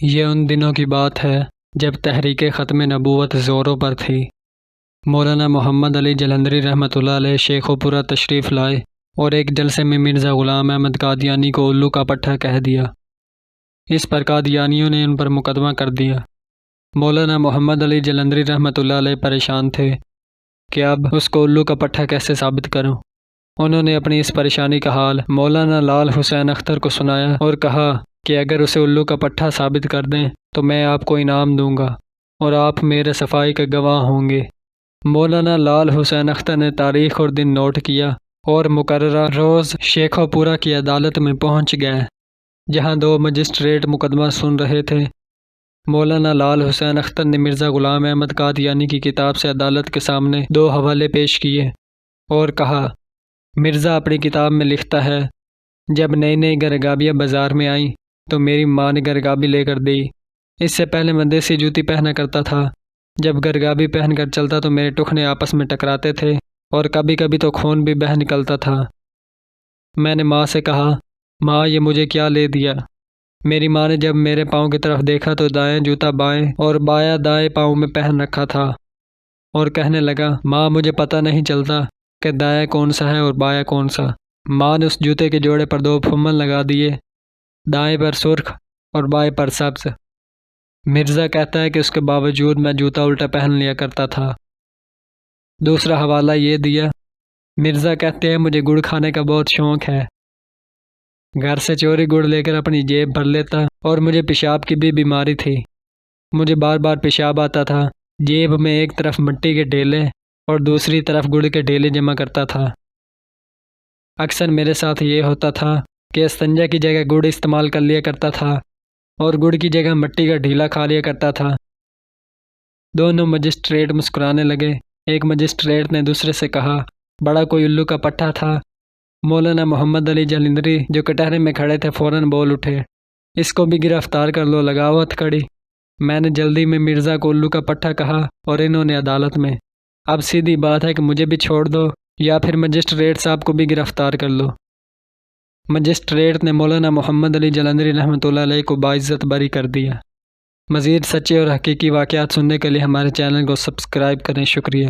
یہ ان دنوں کی بات ہے جب تحریک ختم نبوت زوروں پر تھی۔ مولانا محمد علی جلندری رحمۃ اللہ علیہ شیخ و پورہ تشریف لائے اور ایک جلسے میں مرزا غلام احمد قادیانی کو الو کا پٹھا کہہ دیا۔ اس پر قادیانیوں نے ان پر مقدمہ کر دیا۔ مولانا محمد علی جلندری رحمۃ اللہ علیہ پریشان تھے کہ اب اس کو الو کا پٹھا کیسے ثابت کروں۔ انہوں نے اپنی اس پریشانی کا حال مولانا لال حسین اختر کو سنایا اور کہا کہ اگر اسے الو کا پٹھا ثابت کر دیں تو میں آپ کو انعام دوں گا اور آپ میرے صفائی کے گواہ ہوں گے۔ مولانا لال حسین اختر نے تاریخ اور دن نوٹ کیا اور مقررہ روز شیخ و پورہ کی عدالت میں پہنچ گئے، جہاں دو مجسٹریٹ مقدمہ سن رہے تھے۔ مولانا لال حسین اختر نے مرزا غلام احمد قادیانی کی کتاب سے عدالت کے سامنے دو حوالے پیش کیے اور کہا، مرزا اپنی کتاب میں لکھتا ہے، جب نئی نئی گرگابیاں بازار میں آئیں تو میری ماں نے گرگابی لے کر دی۔ اس سے پہلے میں دیسی جوتی پہنا کرتا تھا۔ جب گرگابی پہن کر چلتا تو میرے ٹخنے آپس میں ٹکراتے تھے اور کبھی کبھی تو خون بھی بہہ نکلتا تھا۔ میں نے ماں سے کہا، ماں یہ مجھے کیا لے دیا؟ میری ماں نے جب میرے پاؤں کی طرف دیکھا تو دائیں جوتا بائیں اور بایاں دائیں پاؤں میں پہن رکھا تھا اور کہنے لگا، ماں مجھے پتہ نہیں چلتا کہ دایاں کون سا ہے اور بایاں کون سا۔ ماں نے اس جوتے کے جوڑے پر دو پھومن لگا دیے، دائیں پر سرخ اور بائیں پر سبز۔ مرزا کہتا ہے کہ اس کے باوجود میں جوتا الٹا پہن لیا کرتا تھا۔ دوسرا حوالہ یہ دیا، مرزا کہتے ہیں مجھے گڑ کھانے کا بہت شوق ہے۔ گھر سے چوری گڑ لے کر اپنی جیب بھر لیتا اور مجھے پیشاب کی بھی بیماری تھی۔ مجھے بار بار پیشاب آتا تھا۔ جیب میں ایک طرف مٹی کے ڈھیلے اور دوسری طرف گڑ کے ڈھیلے جمع کرتا تھا۔ اکثر میرے ساتھ یہ ہوتا تھا کہ استنجا کی جگہ گڑ استعمال کر لیا کرتا تھا اور گڑ کی جگہ مٹی کا ڈھیلا کھا لیا کرتا تھا۔ دونوں مجسٹریٹ مسکرانے لگے۔ ایک مجسٹریٹ نے دوسرے سے کہا، بڑا کوئی الو کا پٹھا تھا؟ مولانا محمد علی جلندری جو کٹہرے میں کھڑے تھے فوراً بول اٹھے، اس کو بھی گرفتار کر لو، لگاؤ ہتھکڑی۔ میں نے جلدی میں مرزا کو الو کا پٹھا کہا اور انہوں نے عدالت میں، اب سیدھی بات ہے کہ مجھے بھی چھوڑ دو یا پھر مجسٹریٹ صاحب کو بھی گرفتار کر لو۔ مجسٹریٹ نے مولانا محمد علی جلندری رحمۃ اللہ علیہ کو باعزت بری کر دیا۔ مزید سچے اور حقیقی واقعات سننے کے لیے ہمارے چینل کو سبسکرائب کریں۔ شکریہ۔